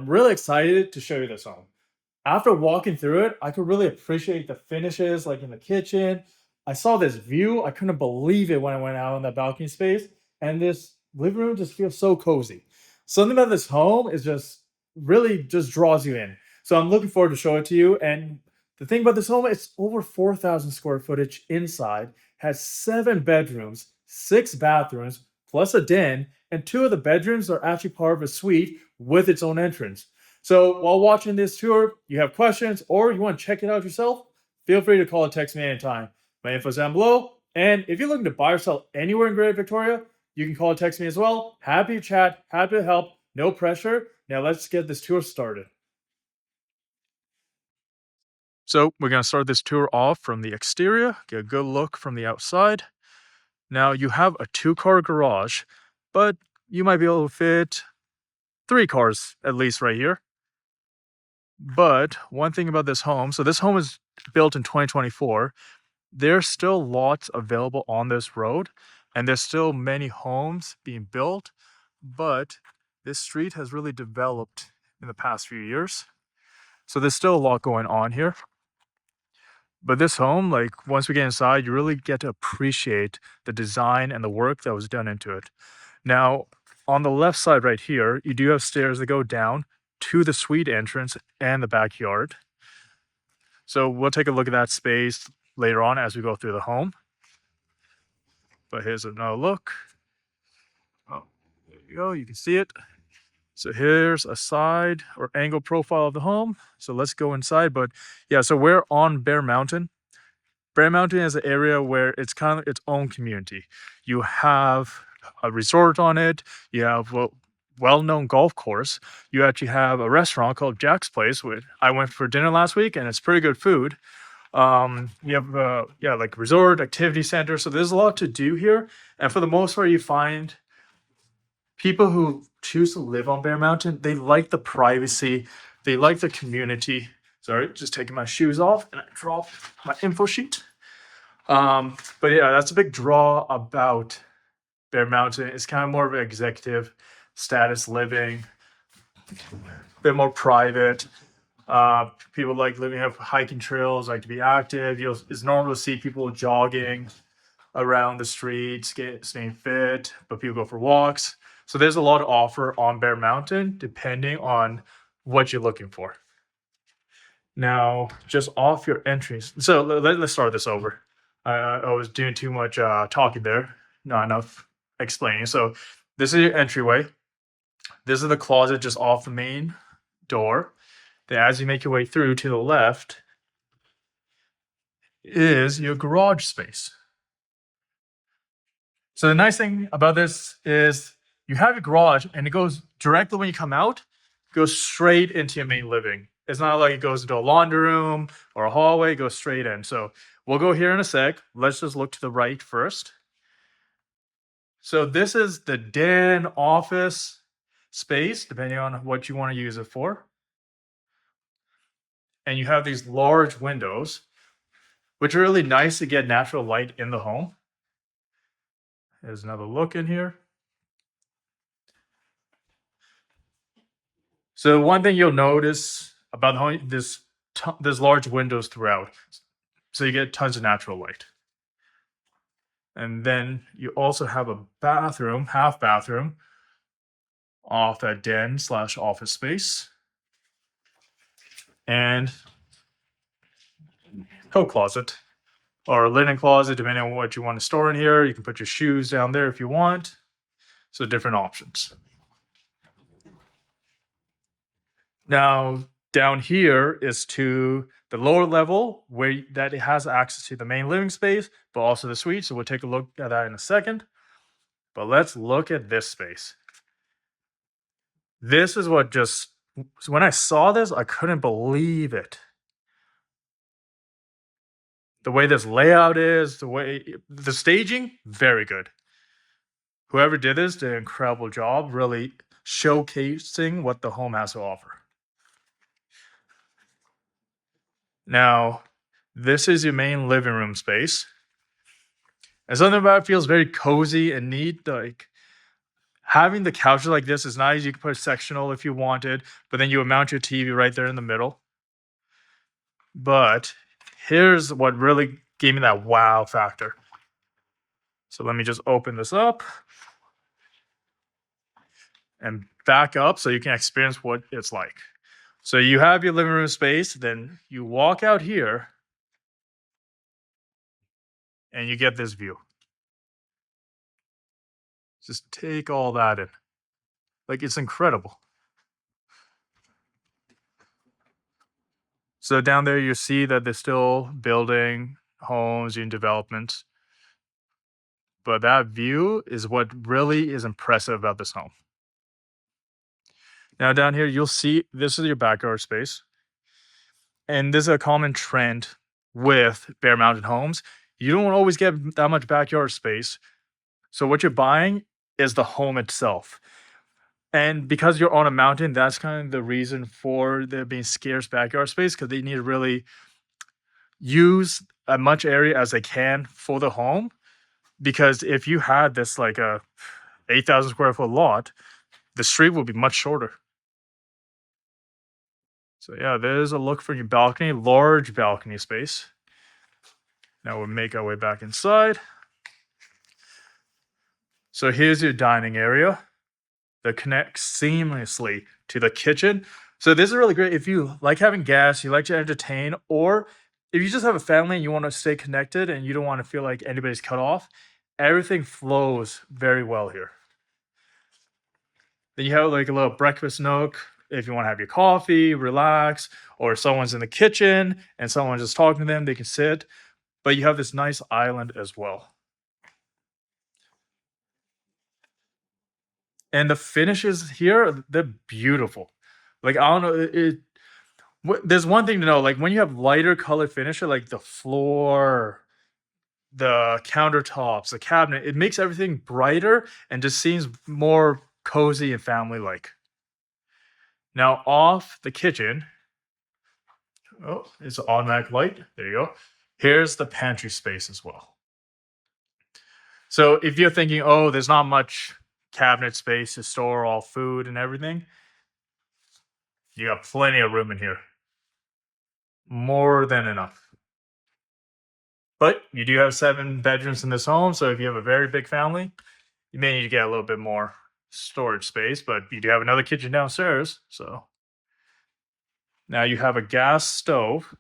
I'm really excited to show you this home. After walking through it, I could really appreciate the finishes, like in the kitchen. I saw this view. I couldn't believe it when I went out in that balcony space. And this living room just feels so cozy. Something about this home is just really just draws you in. So I'm looking forward to show it to you. And the thing about this home, it's over 4,000 square footage inside, has 7 bedrooms, 6 bathrooms, plus a den, and 2 of the bedrooms are actually part of a suite with its own entrance. So while watching this tour, you have questions or you want to check it out yourself, feel free to call or text me anytime. My info's down below. And if you're looking to buy or sell anywhere in Greater Victoria, you can call or text me as well. Happy to chat, happy to help, no pressure. Now let's get this tour started. So we're going to start this tour off from the exterior, get a good look from the outside. Now you have a 2-car garage, but you might be able to fit 3 cars at least right here. But one thing about this home, so this home is built in 2024. There's still lots available on this road, and there's still many homes being built, but this street has really developed in the past few years. So there's still a lot going on here. But this home, like once we get inside, you really get to appreciate the design and the work that was done into it. Now, on the left side right here, you do have stairs that go down to the suite entrance and the backyard. So we'll take a look at that space later on as we go through the home. But here's another look. Oh, there you go. You can see it. So here's a side or angle profile of the home. So let's go inside. But yeah, so we're on Bear Mountain. Bear Mountain is an area where it's kind of its own community. You have a resort on it. You have a well-known golf course. You actually have a restaurant called Jack's Place, which I went for dinner last week, and it's pretty good food. You have like resort activity center. So there's a lot to do here, and for the most part, you find people who choose to live on Bear Mountain, they like the privacy, they like the community. Sorry, just taking my shoes off and I dropped my info sheet. But yeah, that's a big draw about Bear Mountain. It's kind of more of an executive status living, a bit more private. People like living, have hiking trails, like to be active. It's normal to see people jogging around the streets, staying fit, but people go for walks. So there's a lot to offer on Bear Mountain, depending on what you're looking for. Now, just off your entries. So let's start this over. I was doing too much talking there, not enough explaining. So this is your entryway. This is the closet just off the main door. Then as you make your way through to the left is your garage space. So the nice thing about this is you have a garage and it goes directly when you come out, goes straight into your main living. It's not like it goes into a laundry room or a hallway, it goes straight in. So we'll go here in a sec. Let's just look to the right first. So this is the den office space, depending on what you want to use it for. And you have these large windows, which are really nice to get natural light in the home. There's another look in here. So one thing you'll notice about the home, there's large windows throughout, so you get tons of natural light. And then you also have a bathroom, half bathroom, off that den / office space, and coat closet or linen closet, depending on what you want to store in here. You can put your shoes down there if you want. So different options. Now, down here is to the lower level where that it has access to the main living space, but also the suite. So we'll take a look at that in a second. But let's look at this space. This is what just, when I saw this, I couldn't believe it. The way this layout is, the staging, very good. Whoever did this did an incredible job, really showcasing what the home has to offer. Now, this is your main living room space. And something about it feels very cozy and neat. Like having the couches like this is nice. You can put a sectional if you wanted, but then you would mount your TV right there in the middle. But here's what really gave me that wow factor. So let me just open this up and back up so you can experience what it's like. So you have your living room space, then you walk out here and you get this view. Just take all that in. Like, it's incredible. So down there you see that they're still building homes and developments. But that view is what really is impressive about this home. Now down here you'll see this is your backyard space. And this is a common trend with Bear Mountain homes. You don't always get that much backyard space. So what you're buying is the home itself. And because you're on a mountain, that's kind of the reason for there being scarce backyard space, because they need to really use as much area as they can for the home. Because if you had this like a 8,000 square foot lot, the street would be much shorter. So yeah, there's a look for your balcony, large balcony space. Now we'll make our way back inside. So here's your dining area that connects seamlessly to the kitchen. So this is really great if you like having guests, you like to entertain, or if you just have a family and you want to stay connected and you don't want to feel like anybody's cut off. Everything flows very well here. Then you have like a little breakfast nook if you want to have your coffee, relax, or someone's in the kitchen and someone's just talking to them, they can sit. But you have this nice island as well. And the finishes here, they're beautiful. Like, I don't know, there's one thing to know, like when you have lighter color finisher, like the floor, the countertops, the cabinet, it makes everything brighter and just seems more cozy and family like. Now off the kitchen, oh, it's an automatic light. There you go. Here's the pantry space as well. So if you're thinking, oh, there's not much cabinet space to store all food and everything, you got plenty of room in here. More than enough. But you do have 7 bedrooms in this home, so if you have a very big family, you may need to get a little bit more storage space, but you do have another kitchen downstairs, so. Now you have a gas stove.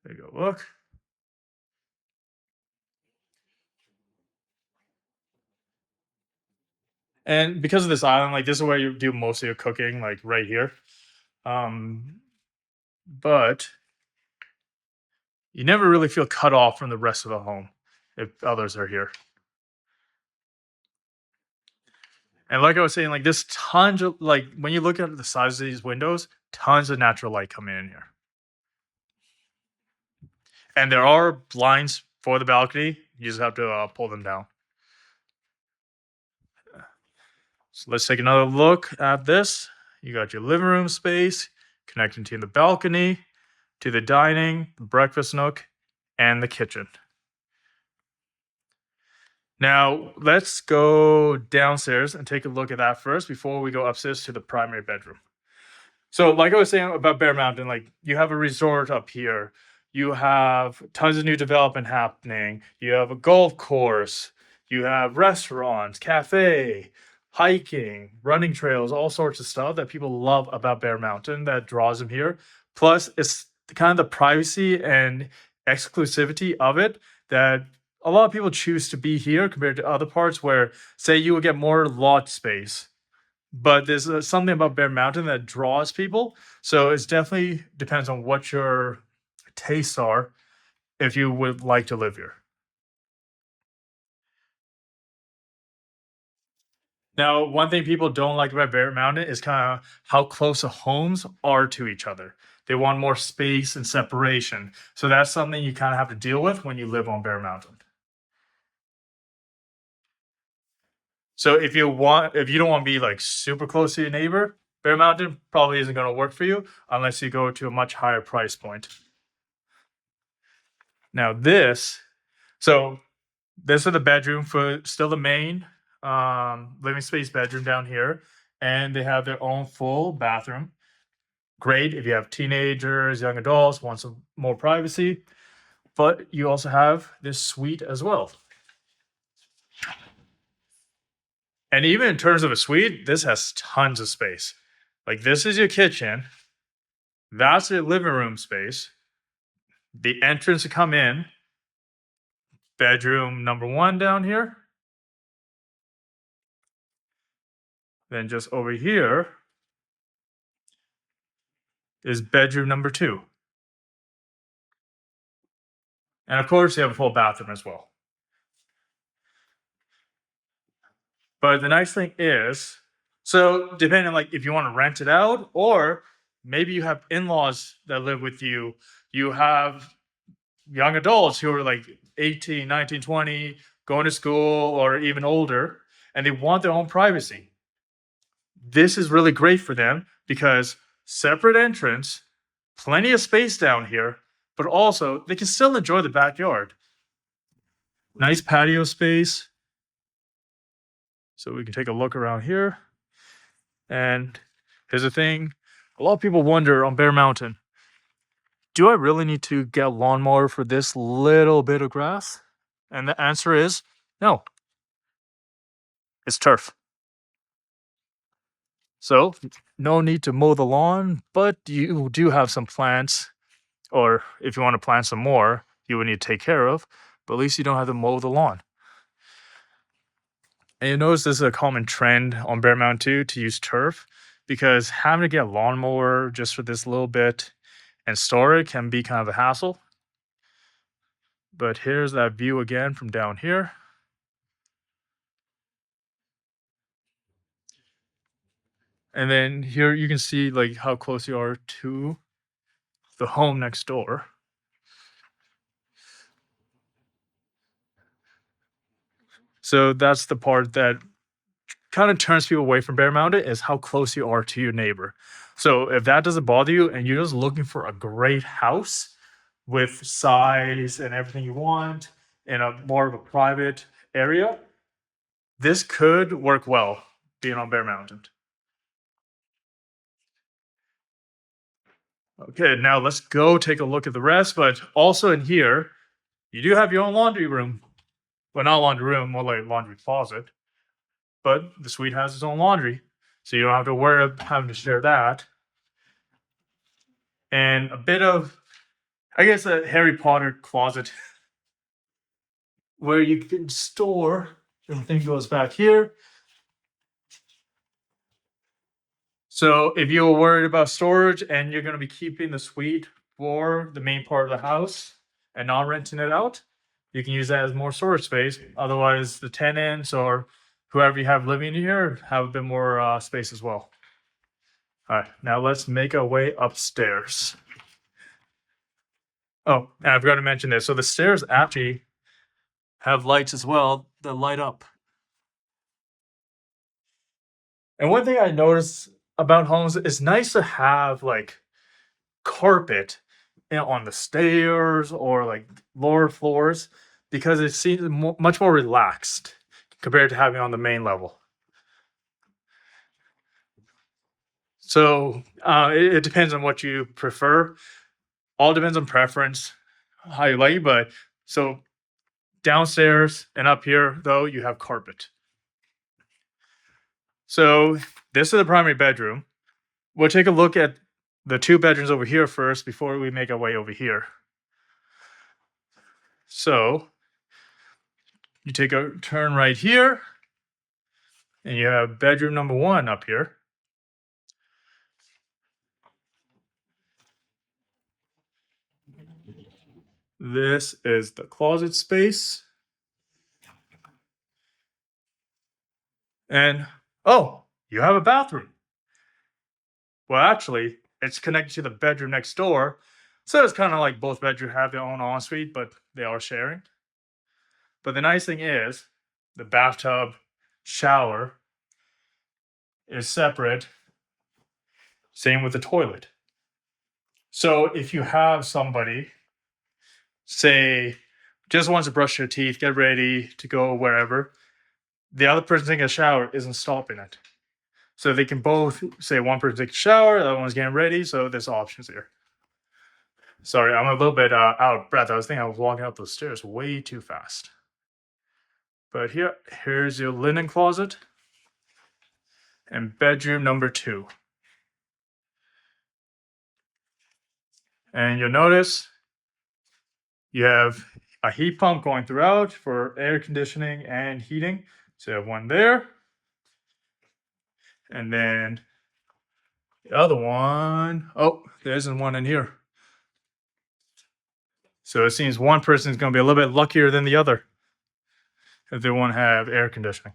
There you go, look. And because of this island, like this is where you do most of your cooking, like right here. But you never really feel cut off from the rest of the home if others are here. And like I was saying, like this tons of like when you look at the size of these windows, tons of natural light coming in here. And there are blinds for the balcony. You just have to pull them down. So let's take another look at this. You got your living room space connecting to the balcony, to the dining, the breakfast nook, and the kitchen. Now, let's go downstairs and take a look at that first before we go upstairs to the primary bedroom. So, like I was saying about Bear Mountain, like you have a resort up here, you have tons of new development happening, you have a golf course, you have restaurants, cafe, hiking, running trails, all sorts of stuff that people love about Bear Mountain that draws them here. Plus, it's kind of the privacy and exclusivity of it that a lot of people choose to be here compared to other parts where, say, you would get more lot space. But there's something about Bear Mountain that draws people. So it definitely depends on what your tastes are if you would like to live here. Now, one thing people don't like about Bear Mountain is kind of how close the homes are to each other. They want more space and separation. So that's something you kind of have to deal with when you live on Bear Mountain. So if you don't want to be like super close to your neighbor, Bear Mountain probably isn't going to work for you unless you go to a much higher price point. Now so This is the bedroom for still the main living space bedroom down here, and they have their own full bathroom. Great if you have teenagers, young adults, want some more privacy. But you also have this suite as well. And even in terms of a suite, this has tons of space. Like this is your kitchen. That's your living room space. The entrance to come in, bedroom number 1 down here. Then just over here is bedroom number 2. And of course, you have a full bathroom as well. But the nice thing is, so depending on like if you want to rent it out, or maybe you have in-laws that live with you, you have young adults who are like 18, 19, 20, going to school or even older, and they want their own privacy. This is really great for them because separate entrance, plenty of space down here, but also they can still enjoy the backyard. Nice patio space. So we can take a look around here. And here's the thing. A lot of people wonder on Bear Mountain, do I really need to get a lawnmower for this little bit of grass? And the answer is no. It's turf. So no need to mow the lawn, but you do have some plants, or if you want to plant some more, you would need to take care of, but at least you don't have to mow the lawn. And you notice this is a common trend on Bear Mountain too, to use turf, because having to get a lawnmower just for this little bit and store it can be kind of a hassle. But here's that view again from down here. And then here you can see like how close you are to the home next door. So that's the part that kind of turns people away from Bear Mountain, is how close you are to your neighbor. So if that doesn't bother you and you're just looking for a great house with size and everything you want in a more of a private area, this could work well being on Bear Mountain. Okay, now let's go take a look at the rest. But also in here, you do have your own laundry room. Well, not laundry room, more like laundry closet. But the suite has its own laundry, so you don't have to worry about having to share that. And a bit of, I guess, a Harry Potter closet where you can store. Everything goes back here. So if you're worried about storage and you're going to be keeping the suite for the main part of the house and not renting it out, you can use that as more storage space. Otherwise, the tenants or whoever you have living here have a bit more space as well. All right, now let's make our way upstairs. Oh, and I forgot to mention this. So the stairs actually have lights as well that light up. And one thing I noticed about homes, it's nice to have like carpet on the stairs or like lower floors, because it seems much more relaxed compared to having on the main level. So it depends on what you prefer. All depends on preference, how you like it. But so downstairs and up here, though, you have carpet. So this is the primary bedroom. We'll take a look at the 2 bedrooms over here first before we make our way over here. So you take a turn right here, and you have bedroom number 1 up here. This is the closet space. And oh, you have a bathroom. Well, actually, it's connected to the bedroom next door. So it's kind of like both bedrooms have their own ensuite, but they are sharing. But the nice thing is the bathtub shower is separate. Same with the toilet. So if you have somebody, say just wants to brush their teeth, get ready to go wherever. The other person taking a shower isn't stopping it. So they can both say one person takes a shower, the other one's getting ready. So there's options here. Sorry, I'm a little bit out of breath. I was thinking I was walking up those stairs way too fast. But here's your linen closet and bedroom number 2. And you'll notice you have a heat pump going throughout for air conditioning and heating. So you have one there. And then the other one, oh, there isn't one in here. So it seems one person is going to be a little bit luckier than the other if they want to have air conditioning.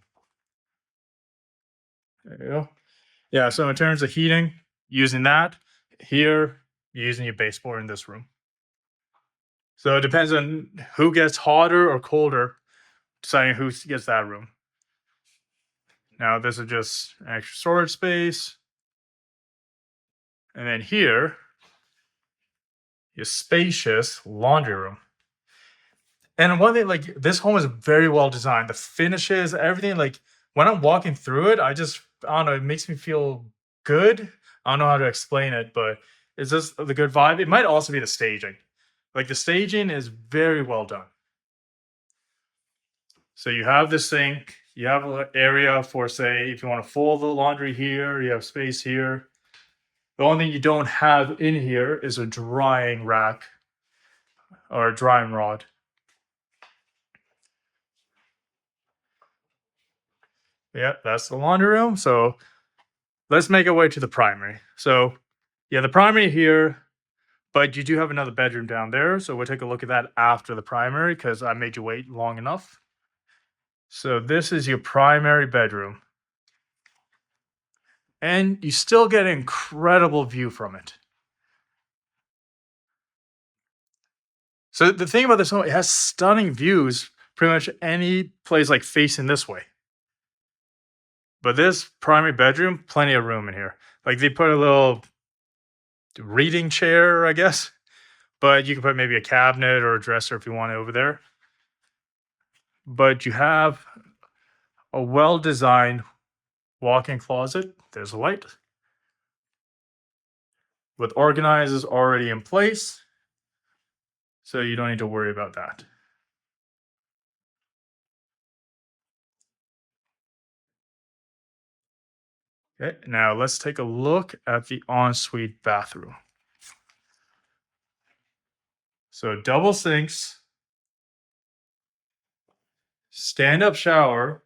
There you go. Yeah, so in terms of heating, using that, here, you're using your baseboard in this room. So it depends on who gets hotter or colder, deciding who gets that room. Now, this is just an extra storage space. And then here, your spacious laundry room. And one thing, like, this home is very well designed. The finishes, everything, like, when I'm walking through it, I don't know, it makes me feel good. I don't know how to explain it, but it's just the good vibe. It might also be the staging. Like, the staging is very well done. So you have the sink, you have an area for, say, if you want to fold the laundry here, you have space here. The only thing you don't have in here is a drying rack or a drying rod. Yeah, that's the laundry room. So let's make our way to the primary. So yeah, the primary here, but you do have another bedroom down there. So we'll take a look at that after the primary because I made you wait long enough. So this is your primary bedroom. And you still get an incredible view from it. So the thing about this home, it has stunning views pretty much any place like facing this way. But this primary bedroom, plenty of room in here. Like they put a little reading chair, I guess. But you can put maybe a cabinet or a dresser if you want it over there. But you have a well-designed walk-in closet. There's a light. With organizers already in place. So you don't need to worry about that. Okay, now let's take a look at the ensuite bathroom. So double sinks, stand-up shower,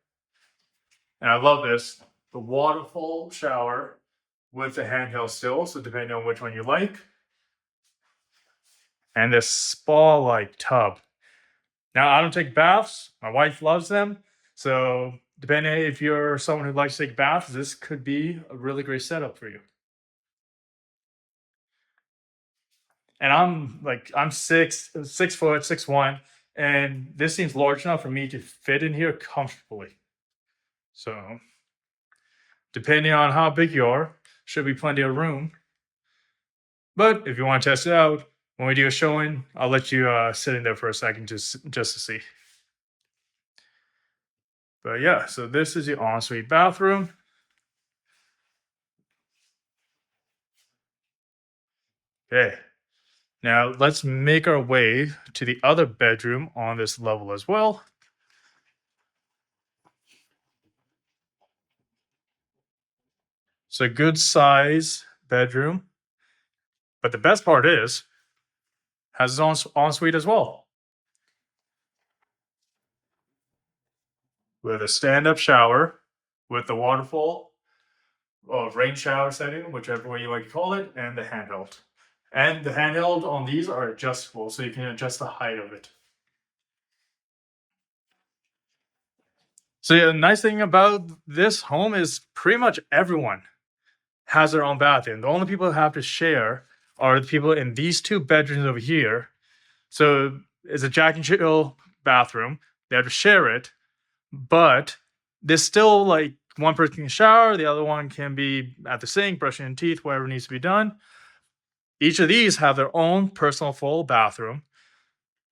and I love this, the waterfall shower with the handheld still, so depending on which one you like. And this spa-like tub. Now, I don't take baths. My wife loves them. So depending if you're someone who likes to take baths, this could be a really great setup for you. And I'm 6'4", 6'1", and this seems large enough for me to fit in here comfortably. So depending on how big you are, should be plenty of room. But if you want to test it out, when we do a showing, I'll let you sit in there for a second just to see. But yeah, so this is your ensuite bathroom. Okay. Now let's make our way to the other bedroom on this level as well. It's a good size bedroom. But the best part is, has its own ensuite as well. With a stand-up shower, with the waterfall, or rain shower setting, whichever way you like to call it, and the handheld. And the handheld on these are adjustable, so you can adjust the height of it. So yeah, the nice thing about this home is pretty much everyone has their own bathroom. The only people who have to share are the people in these 2 bedrooms over here. So it's a Jack and Jill bathroom. They have to share it, but there's still like one person can shower, the other one can be at the sink, brushing teeth, whatever needs to be done. Each of these have their own personal full bathroom.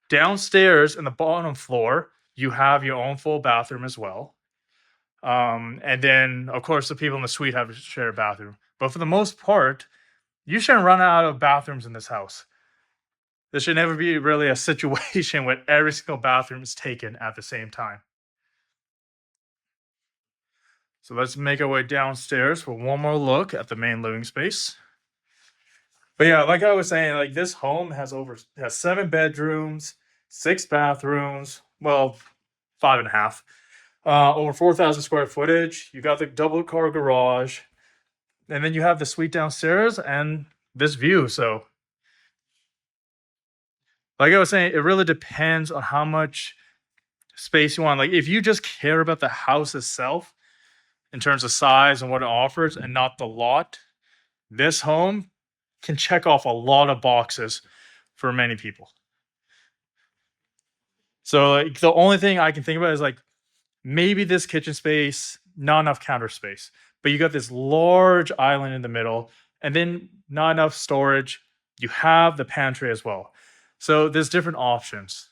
Downstairs in the bottom floor, you have your own full bathroom as well. And then, of course, the people in the suite have a shared bathroom. But for the most part, you shouldn't run out of bathrooms in this house. There should never be really a situation where every single bathroom is taken at the same time. So let's make our way downstairs for one more look at the main living space. But yeah, like I was saying, like this home has 7 bedrooms, 6 bathrooms, well, 5.5. Over 4,000 square footage. You got the double car garage, and then you have the suite downstairs and this view. So, like I was saying, it really depends on how much space you want. Like, if you just care about the house itself in terms of size and what it offers and not the lot, this home can check off a lot of boxes for many people. So, like, the only thing I can think about is like maybe this kitchen space, not enough counter space, but you got this large island in the middle, and then not enough storage. You have the pantry as well. So there's different options.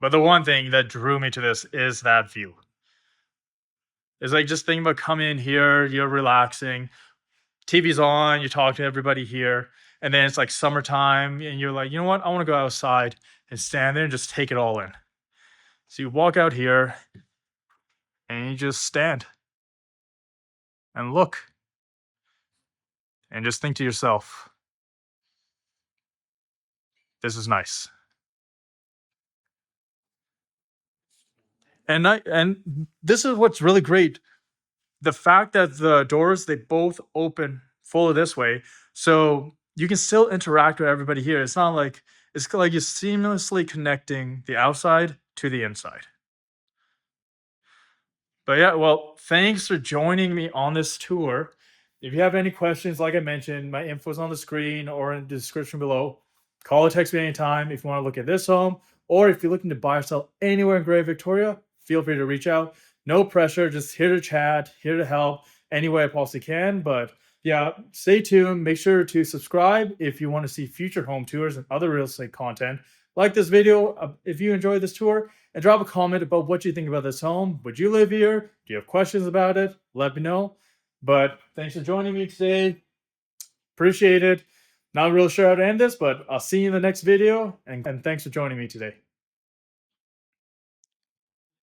But the one thing that drew me to this is that view. It's like just thinking about coming in here, you're relaxing, TV's on, you talk to everybody here, and then it's like summertime, and you're like, you know what? I want to go outside and stand there and just take it all in. So you walk out here and you just stand and look and just think to yourself, this is nice. And this is what's really great. The fact that the doors, they both open fully this way, so you can still interact with everybody here. It's not like it's like you're seamlessly connecting the outside to the inside. But yeah, well, thanks for joining me on this tour. If you have any questions, like I mentioned, my info is on the screen or in the description below. Call or text me anytime if you want to look at this home, or if you're looking to buy or sell anywhere in Greater Victoria, feel free to reach out. No pressure, just here to chat, here to help any way I possibly can. But yeah, stay tuned. Make sure to subscribe if you want to see future home tours and other real estate content. Like this video if you enjoyed this tour, and drop a comment about what you think about this home. Would you live here? Do you have questions about it? Let me know. But thanks for joining me today. Appreciate it. Not real sure how to end this, but I'll see you in the next video. And thanks for joining me today.